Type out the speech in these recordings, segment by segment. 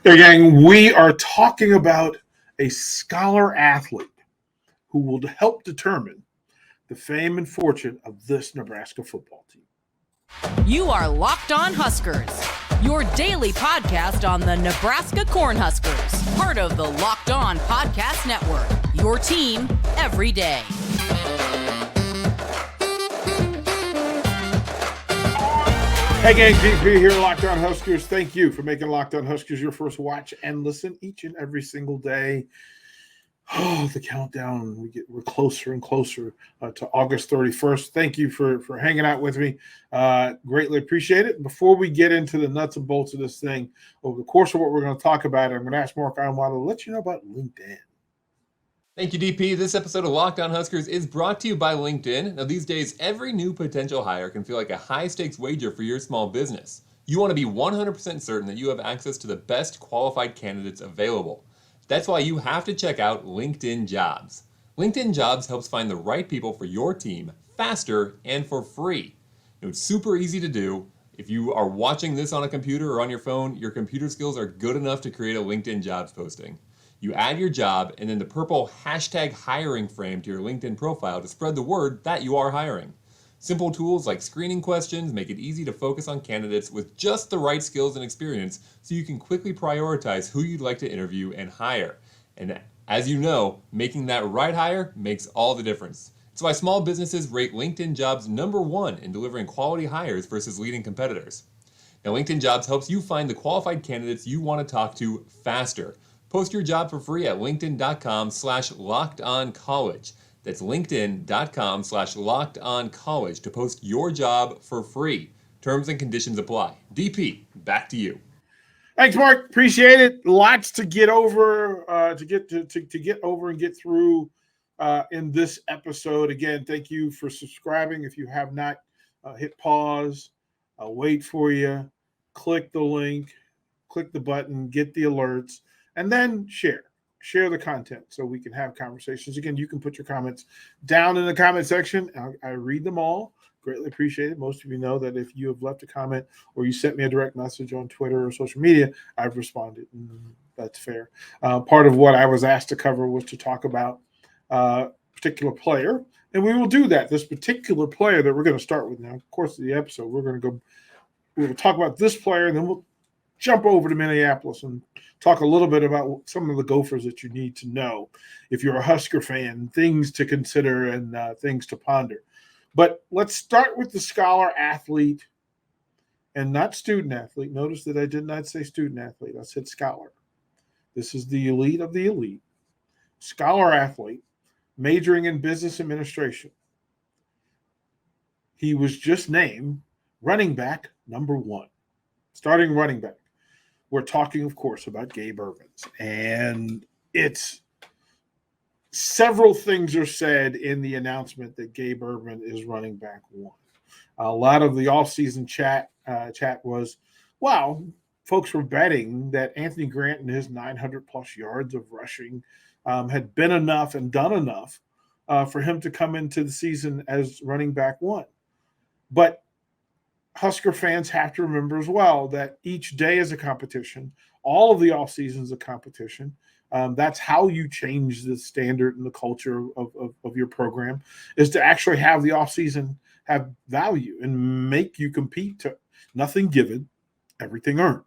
Hey, gang, we are talking about a scholar athlete who will help determine the fame and fortune of this Nebraska football team. You are Locked On Huskers, your daily podcast on the Nebraska Cornhuskers, part of the Locked On Podcast Network, your team every day. Hey, gang, GP here, Locked On Huskers. Thank you for making Locked On Huskers your first watch and listen each and every single day. Oh, the countdown. We're closer and closer to August 31st. Thank you for hanging out with me. Greatly appreciate it. Before we get into the nuts and bolts of this thing, over the course of what we're going to talk about, I'm going to ask Mark Ironwater to let you know about LinkedIn. Thank you, DP. This episode of Locked On Huskers is brought to you by LinkedIn. Now, these days, every new potential hire can feel like a high-stakes wager for your small business. You want to be 100% certain that you have access to the best qualified candidates available. That's why you have to check out LinkedIn Jobs. LinkedIn Jobs helps find the right people for your team faster and for free. It's super easy to do. If you are watching this on a computer or on your phone, your computer skills are good enough to create a LinkedIn Jobs posting. You add your job and then the purple hashtag hiring frame to your LinkedIn profile to spread the word that you are hiring. Simple tools like screening questions make it easy to focus on candidates with just the right skills and experience so you can quickly prioritize who you'd like to interview and hire. And as you know, making that right hire makes all the difference. It's why small businesses rate LinkedIn Jobs #1 in delivering quality hires versus leading competitors. Now, LinkedIn Jobs helps you find the qualified candidates you want to talk to faster. Post your job for free at linkedin.com/lockedoncollege. That's linkedin.com/lockedoncollege to post your job for free. Terms and conditions apply. DP, back to you. Thanks, Mark. Appreciate it. Lots to get over, to get over and get through in this episode. Again, thank you for subscribing. If you have not, hit pause. I'll wait for you. Click the link. Click the button. Get the alerts. And then share the content so we can have conversations. Again, you can put your comments down in the comment section. I read them all. Greatly appreciate it. Most of you know that if you have left a comment or you sent me a direct message on Twitter or social media, I've responded. That's fair. Part of what I was asked to cover was to talk about a particular player, and we will do that. This particular player that we're going to start with now, of course, the episode, we'll talk about this player, and then we'll jump over to Minneapolis and talk a little bit about some of the Gophers that you need to know if you're a Husker fan, things to consider and things to ponder. But let's start with the scholar athlete and not student athlete. Notice that I did not say student athlete. I said scholar. This is the elite of the elite. Scholar athlete majoring in business administration. He was just named running back #1, starting running back. We're talking, of course, about Gabe Ervin. And it's several things are said in the announcement that Gabe Ervin is running back 1. A lot of the offseason chat was, wow, folks were betting that Anthony Grant and his 900-plus yards of rushing had been enough and done enough for him to come into the season as running back 1. But Husker fans have to remember as well that each day is a competition. All of the off seasons a competition. That's how you change the standard and the culture of your program, is to actually have the off season have value and make you compete to nothing given, everything earned.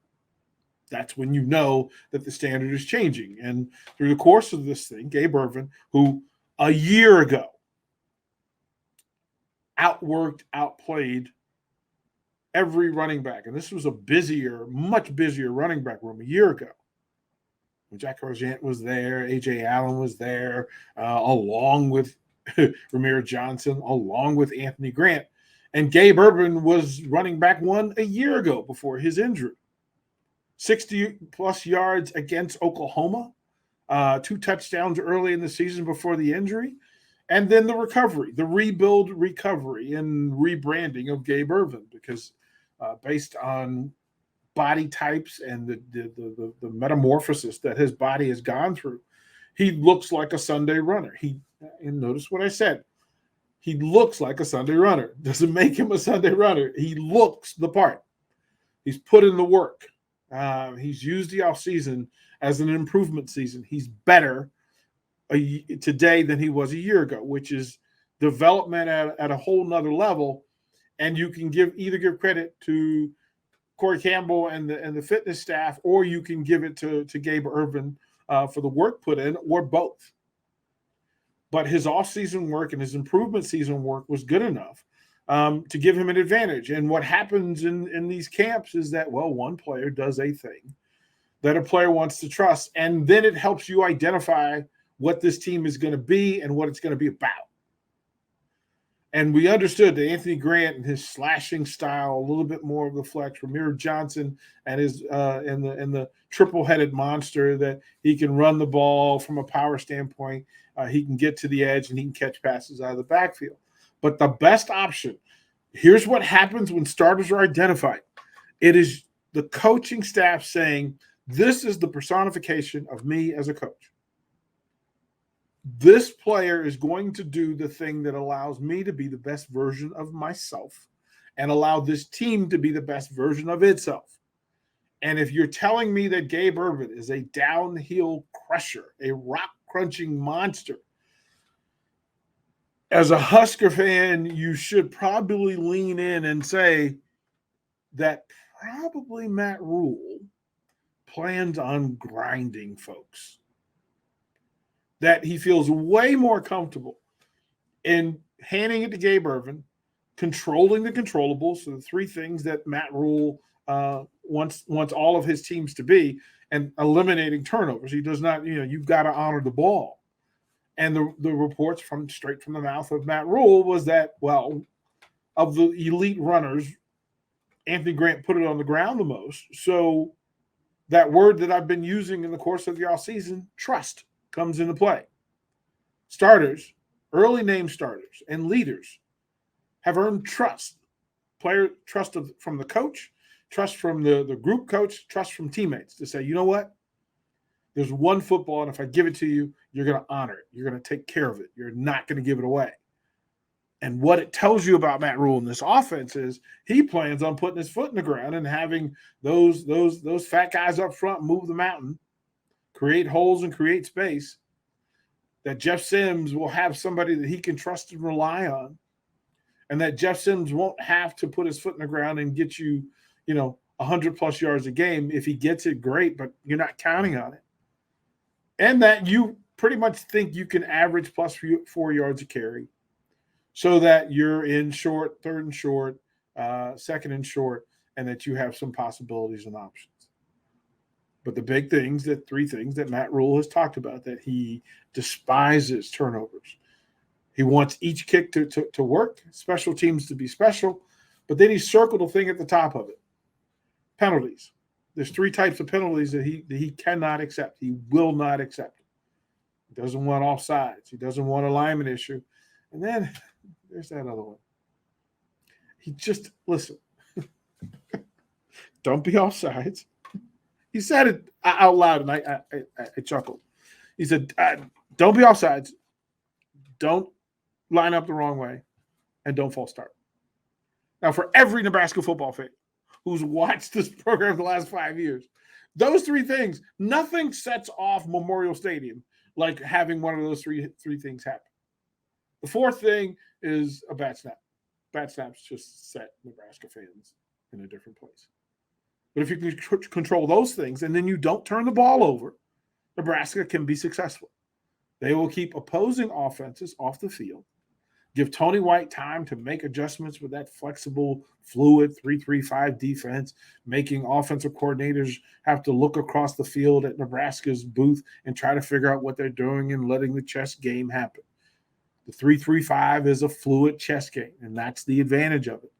That's when you know that the standard is changing. And through the course of this thing, Gabe Ervin, who a year ago outplayed every running back, and this was a much busier running back room a year ago. Jack Argent was there, A.J. Allen was there, along with Ramir Johnson, along with Anthony Grant. And Gabe Ervin was running back 1 a year ago before his injury. 60-plus yards against Oklahoma, 2 touchdowns early in the season before the injury, and then the recovery, the recovery, and rebranding of Gabe Ervin, because based on body types and the metamorphosis that his body has gone through, he looks like a Sunday runner. And notice what I said. He looks like a Sunday runner. Doesn't make him a Sunday runner. He looks the part. He's put in the work. He's used the offseason as an improvement season. He's better today than he was a year ago, which is development at a whole nother level. And you can either give credit to Corey Campbell and the fitness staff, or you can give it to Gabe Ervin for the work put in, or both. But his off-season work and his improvement season work was good enough to give him an advantage. And what happens in these camps is that, well, one player does a thing that a player wants to trust, and then it helps you identify what this team is going to be and what it's going to be about. And we understood that Anthony Grant and his slashing style, a little bit more of the flex, Ramiro Johnson and his and the triple-headed monster, that he can run the ball from a power standpoint. He can get to the edge and he can catch passes out of the backfield. But the best option, here's what happens when starters are identified. It is the coaching staff saying, this is the personification of me as a coach. This player is going to do the thing that allows me to be the best version of myself and allow this team to be the best version of itself. And if you're telling me that Gabe Ervin is a downhill crusher, a rock-crunching monster, as a Husker fan, you should probably lean in and say that probably Matt Rhule plans on grinding folks. That he feels way more comfortable in handing it to Gabe Ervin, controlling the controllables, so the three things that Matt Rhule wants all of his teams to be, and eliminating turnovers. He does not, you've got to honor the ball. And the reports straight from the mouth of Matt Rhule was that, well, of the elite runners, Anthony Grant put it on the ground the most. So that word that I've been using in the course of the offseason, trust, comes into play. Starters, early name starters, and leaders have earned trust. Player trust from the coach, trust from the group coach, trust from teammates to say, you know what? There's one football, and if I give it to you, you're going to honor it. You're going to take care of it. You're not going to give it away. And what it tells you about Matt Rhule in this offense is he plans on putting his foot in the ground and having those fat guys up front move the mountain, create holes and create space, that Jeff Sims will have somebody that he can trust and rely on, and that Jeff Sims won't have to put his foot in the ground and get you, 100-plus yards a game. If he gets it, great, but you're not counting on it. And that you pretty much think you can average plus 4 yards a carry so that you're in short, third and short, second and short, and that you have some possibilities and options. But the big things, the three things that Matt Rhule has talked about, that he despises turnovers. He wants each kick to work, special teams to be special, but then he circled a thing at the top of it. Penalties. There's three types of penalties that he cannot accept. He will not accept. He doesn't want offsides. He doesn't want a lineman issue. And then there's that other one. He just, listen, don't be offsides. He said it out loud, and I chuckled. He said, don't be offsides, don't line up the wrong way, and don't false start. Now, for every Nebraska football fan who's watched this program the last 5 years, those three things, nothing sets off Memorial Stadium like having one of those three things happen. The fourth thing is a bat snap. Bat snaps just set Nebraska fans in a different place. But if you can control those things and then you don't turn the ball over, Nebraska can be successful. They will keep opposing offenses off the field, give Tony White time to make adjustments with that flexible, fluid 3-3-5 defense, making offensive coordinators have to look across the field at Nebraska's booth and try to figure out what they're doing and letting the chess game happen. The 3-3-5 is a fluid chess game, and that's the advantage of it.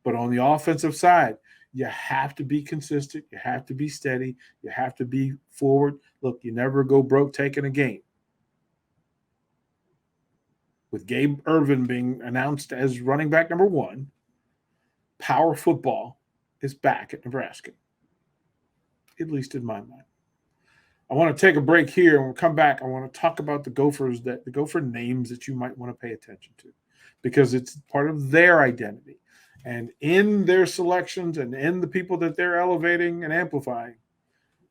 But on the offensive side, you have to be consistent. You have to be steady. You have to be forward. Look, you never go broke taking a game. With Gabe Ervin being announced as running back number 1, power football is back at Nebraska, at least in my mind. I want to take a break here, and when we come back, I want to talk about the Gophers, the Gopher names that you might want to pay attention to, because it's part of their identity. And in their selections and in the people that they're elevating and amplifying,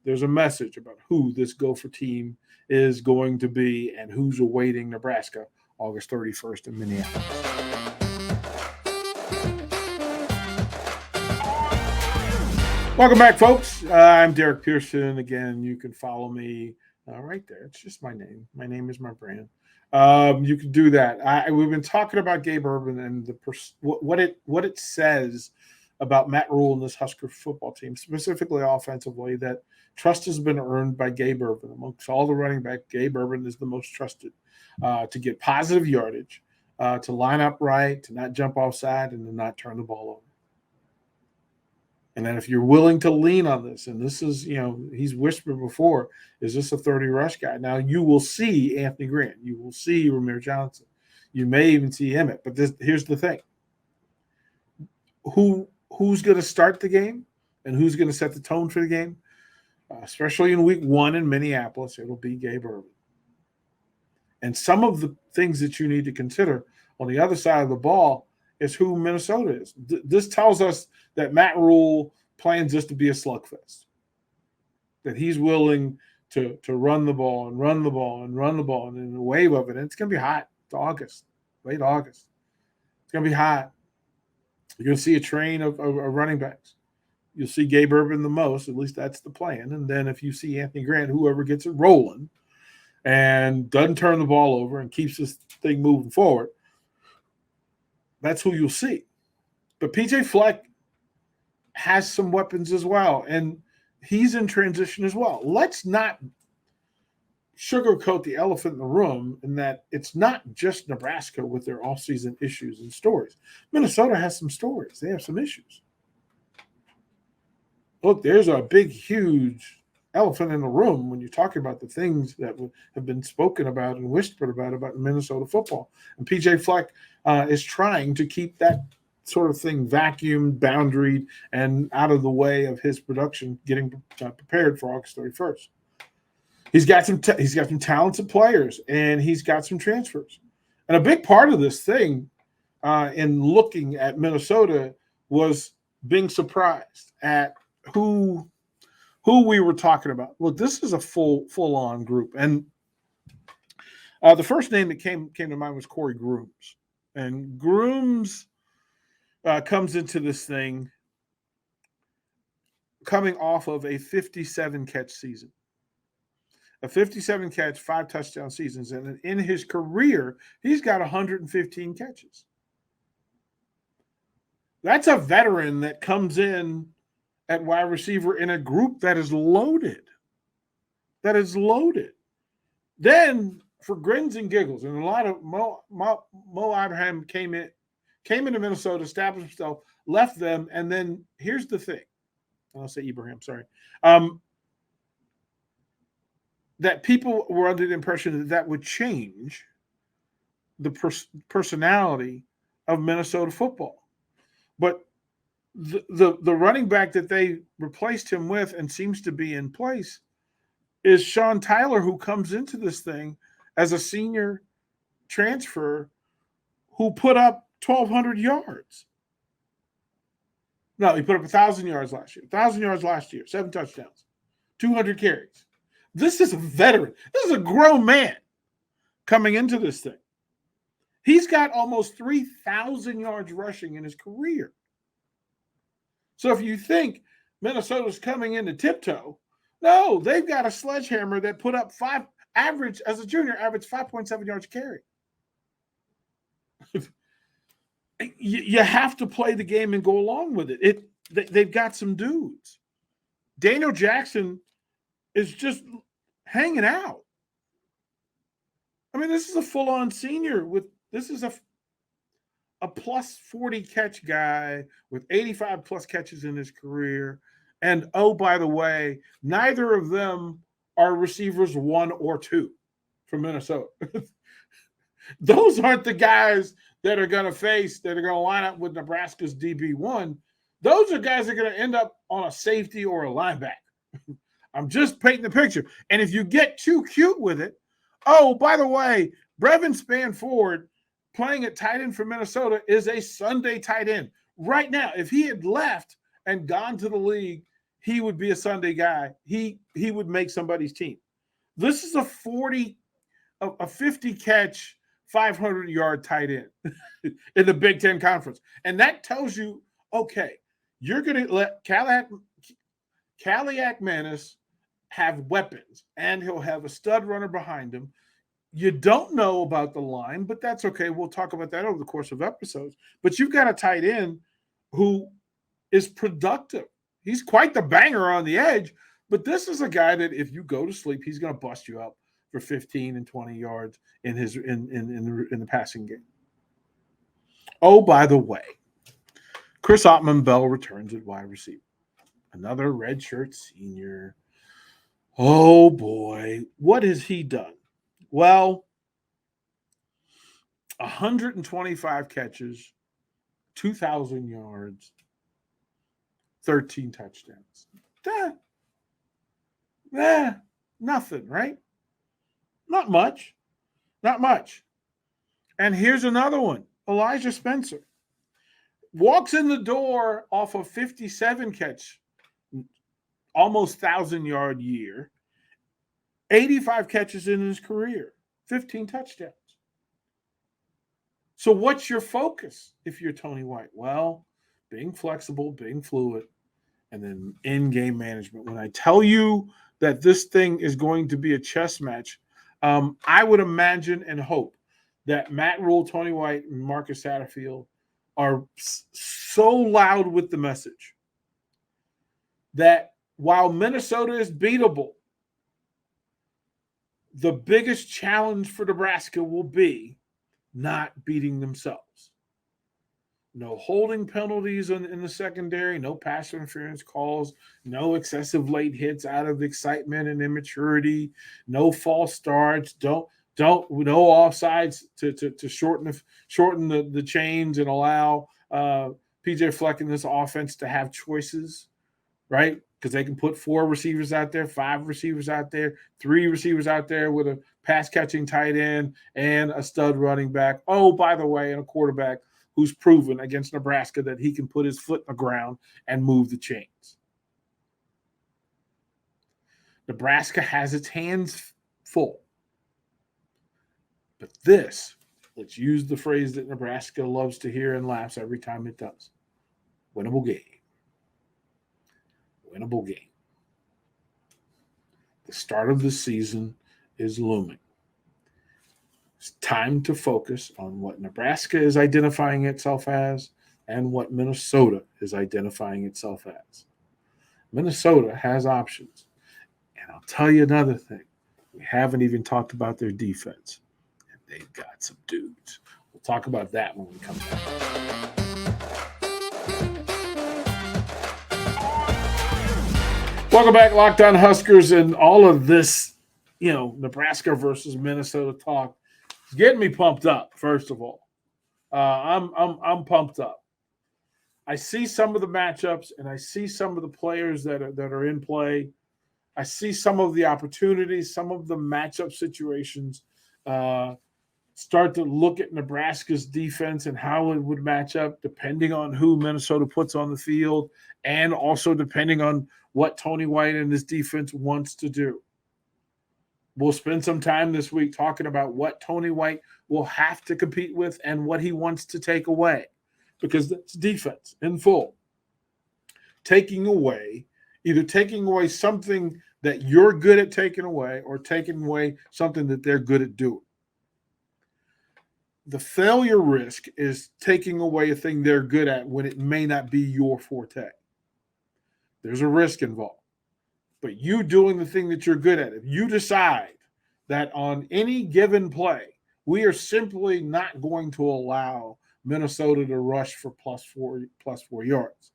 there's a message about who this Gopher team is going to be and who's awaiting Nebraska August 31st in Minneapolis. Welcome back, folks. I'm Derrick Pearson. Again, you can follow me right there. It's just my name. My name is my brand. You can do that. We've been talking about Gabe Ervin and what it says about Matt Rhule and this Husker football team, specifically offensively, that trust has been earned by Gabe Ervin. Amongst all the running backs, Gabe Ervin is the most trusted to get positive yardage, to line up right, to not jump offside, and to not turn the ball over. And then if you're willing to lean on this, and this is, he's whispered before, is this a 30 rush guy? Now you will see Anthony Grant. You will see Ramir Johnson. You may even see Emmett. But here's the thing. Who's going to start the game and who's going to set the tone for the game? Especially in week 1 in Minneapolis, it'll be Gabe Ervin. And some of the things that you need to consider on the other side of the ball is who Minnesota is. This tells us that Matt Rhule plans this to be a slugfest, that he's willing to run the ball and run the ball and run the ball and in the wave of it. And it's going to be hot. It's August, late August. It's going to be hot. You're going to see a train of running backs. You'll see Gabe Ervin the most. At least that's the plan. And then if you see Anthony Grant, whoever gets it rolling and doesn't turn the ball over and keeps this thing moving forward, that's who you'll see. But PJ Fleck has some weapons as well, and he's in transition as well. Let's not sugarcoat the elephant in the room in that it's not just Nebraska with their offseason issues and stories. Minnesota has some stories. They have some issues. Look, there's a big, huge elephant in the room when you're talking about the things that have been spoken about and whispered about Minnesota football. And PJ Fleck is trying to keep that sort of thing vacuumed, boundaried, and out of the way of his production getting prepared for August 31st. He's got some talented players, and he's got some transfers. And a big part of this thing in looking at Minnesota was being surprised at who we were talking about. Look, this is a full-on group. And the first name that came to mind was Corey Grooms. And Grooms comes into this thing coming off of a 57-catch season. A 57-catch, 5-touchdown seasons. And in his career, he's got 115 catches. That's a veteran that comes in at wide receiver in a group that is loaded. Then, for grins and giggles, and a lot of Mo Ibrahim came into Minnesota, established himself, left them, and then here's the thing. I'll say Ibrahim, sorry. That people were under the impression that would change the personality of Minnesota football. But the running back that they replaced him with and seems to be in place is Sean Tyler, who comes into this thing as a senior transfer who put up 1,200 yards. No, he put up 1,000 yards last year. 1,000 yards last year, 7 touchdowns, 200 carries. This is a veteran. This is a grown man coming into this thing. He's got almost 3,000 yards rushing in his career. So if you think Minnesota's coming into tiptoe, no, they've got a sledgehammer that put up average 5.7 yards a carry. You have to play the game and go along with it. They've got some dudes. Daniel Jackson is just hanging out. I mean, this is a full-on senior this is a plus 40 catch guy with 85 plus catches in his career. And oh, by the way, neither of them are receivers 1 or 2 from Minnesota. Those aren't the guys that are going to line up with Nebraska's DB1. Those are guys that are going to end up on a safety or a linebacker. I'm just painting the picture. And if you get too cute with it, oh, by the way, Brevin Spanford playing at tight end for Minnesota is a Sunday tight end. right now, if he had left and gone to the league, he would be a Sunday guy. He would make somebody's team. This is a 50 catch, 500-yard tight end in the Big Ten Conference. And that tells you, okay, you're going to let Caliac Manis have weapons, and he'll have a stud runner behind him. You don't know about the line, but that's okay. We'll talk about that over the course of episodes. But you've got a tight end who is productive. He's quite the banger on the edge, but this is a guy that if you go to sleep, he's going to bust you up for 15 and 20 yards in the passing game. Oh, by the way, Chris Ottman-Bell returns at wide receiver. Another redshirt senior. Oh, boy. What has he done? Well, 125 catches, 2,000 yards, 13 touchdowns. Nothing, right? Not much. And here's another one. Elijah Spencer walks in the door off a 57 catch, almost 1,000-yard year, 85 catches in his career, 15 touchdowns. So what's your focus if you're Tony White? Well, being flexible, being fluid, and then in-game management. When I tell you that this thing is going to be a chess match, I would imagine and hope that Matt Rhule, Tony White, and Marcus Satterfield are so loud with the message that while Minnesota is beatable, the biggest challenge for Nebraska will be not beating themselves. No holding penalties in the secondary, no pass interference calls, no excessive late hits out of excitement and immaturity, no false starts, no offsides to shorten the chains and allow PJ Fleck in this offense to have choices, right? Because they can put 4 receivers out there, 5 receivers out there, 3 receivers out there with a pass-catching tight end and a stud running back. Oh, by the way, and a quarterback who's proven against Nebraska that he can put his foot in the ground and move the chains. Nebraska has its hands full. But this, let's use the phrase that Nebraska loves to hear and laughs every time it does. Winnable game. Winnable game. The start of the season is looming. It's time to focus on what Nebraska is identifying itself as and what Minnesota is identifying itself as. Minnesota has options. And I'll tell you another thing. We haven't even talked about their defense. And they've got some dudes. We'll talk about that when we come back. Welcome back, Locked On Huskers, and all of this, Nebraska versus Minnesota talk. It's getting me pumped up. First of all, I'm pumped up. I see some of the matchups, and I see some of the players that are in play. I see some of the opportunities, some of the matchup situations. Start to look at Nebraska's defense and how it would match up, depending on who Minnesota puts on the field, and also depending on what Tony White and his defense wants to do. We'll spend some time this week talking about what Tony White will have to compete with and what he wants to take away, because that's defense in full. Either taking away something that you're good at taking away or taking away something that they're good at doing. The failure risk is taking away a thing they're good at when it may not be your forte. There's a risk involved. But you doing the thing that you're good at, if you decide that on any given play, we are simply not going to allow Minnesota to rush for plus four yards,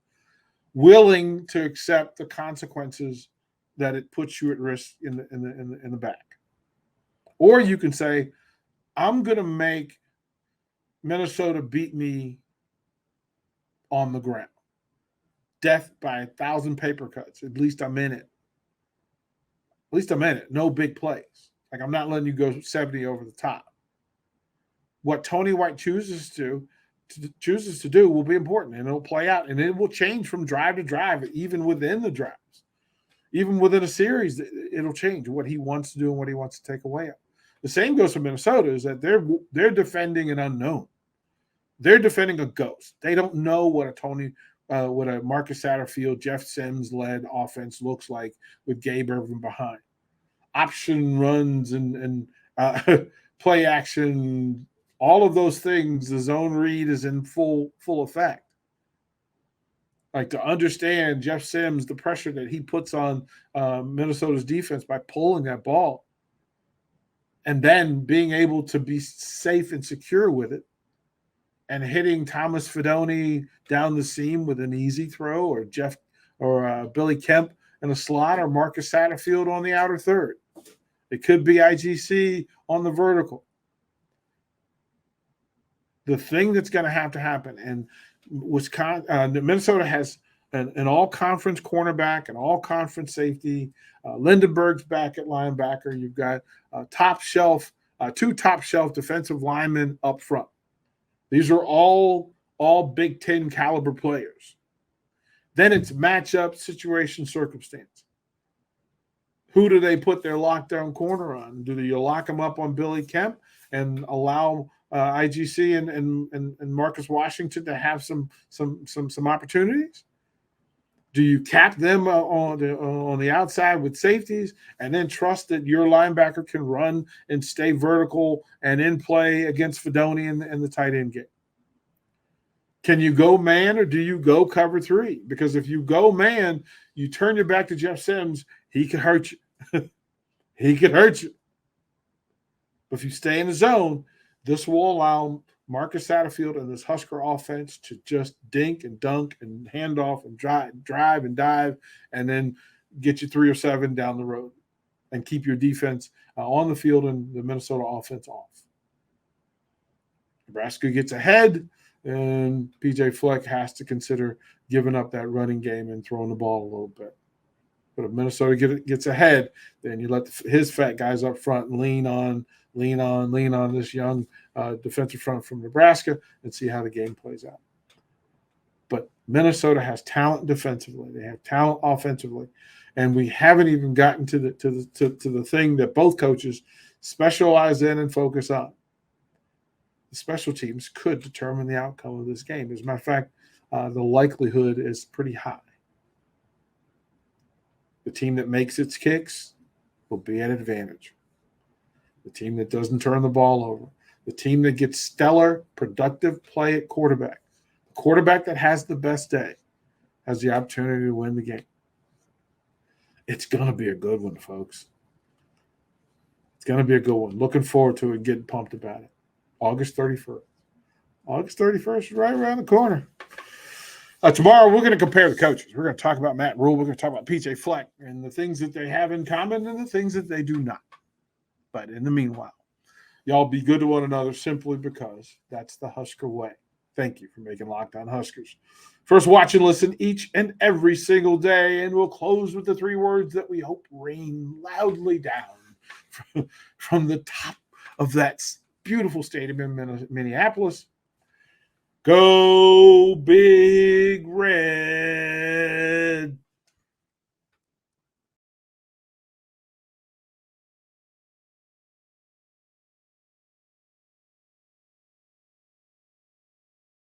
willing to accept the consequences that it puts you at risk in the back. Or you can say, I'm going to make Minnesota beat me on the ground. Death by 1,000 paper cuts. At least I'm in it. No big plays. Like, I'm not letting you go 70 over the top. What Tony White chooses to do chooses to do will be important, and it'll play out, and it will change from drive to drive, even within the drives. Even within a series, it'll change what he wants to do and what he wants to take away. The same goes for Minnesota, is that they're defending an unknown. They're defending a ghost. They don't know what a Marcus Satterfield, Jeff Sims-led offense looks like with Gabe Ervin behind. Option runs and play action, all of those things, the zone read is in full effect. Like, to understand Jeff Sims, the pressure that he puts on Minnesota's defense by pulling that ball and then being able to be safe and secure with it and hitting Thomas Fidone down the seam with an easy throw, or Billy Kemp in a slot, or Marcus Satterfield on the outer third. It could be IGC on the vertical. The thing that's going to happen, and Minnesota has an all-conference cornerback, an all-conference safety. Lindenberg's back at linebacker. You've got two top-shelf defensive linemen up front. These are all Big Ten caliber players. Then it's matchup, situation, circumstance. Who do they put their lockdown corner on? Do you lock them up on Billy Kemp and allow IGC and Marcus Washington to have some opportunities? Do you cap them on the outside with safeties and then trust that your linebacker can run and stay vertical and in play against Fidone and the tight end game? Can you go man, or do you go cover three? Because if you go man, you turn your back to Jeff Sims, he can hurt you. He can hurt you. But if you stay in the zone, this will allow Marcus Satterfield and this Husker offense to just dink and dunk and hand off and drive and dive, and then get you 3 or 7 down the road and keep your defense on the field and the Minnesota offense off. Nebraska gets ahead, and PJ Fleck has to consider giving up that running game and throwing the ball a little bit. But if Minnesota gets ahead, then you let his fat guys up front lean on this young defensive front from Nebraska and see how the game plays out. But Minnesota has talent defensively. They have talent offensively. And we haven't even gotten to the thing that both coaches specialize in and focus on. The special teams could determine the outcome of this game. As a matter of fact, the likelihood is pretty high. The team that makes its kicks will be at advantage. The team that doesn't turn the ball over. The team that gets stellar, productive play at quarterback. The quarterback that has the best day has the opportunity to win the game. It's going to be a good one, folks. It's going to be a good one. Looking forward to it, getting pumped about it. August 31st. August 31st is right around the corner. Tomorrow, we're going to compare the coaches. We're going to talk about Matt Rhule. We're going to talk about PJ Fleck and the things that they have in common and the things that they do not. But in the meanwhile, y'all be good to one another simply because that's the Husker way. Thank you for making Locked On Huskers. First, watch and listen each and every single day, and we'll close with the 3 words that we hope rain loudly down from the top of that beautiful stadium in Minneapolis. Go Big Red.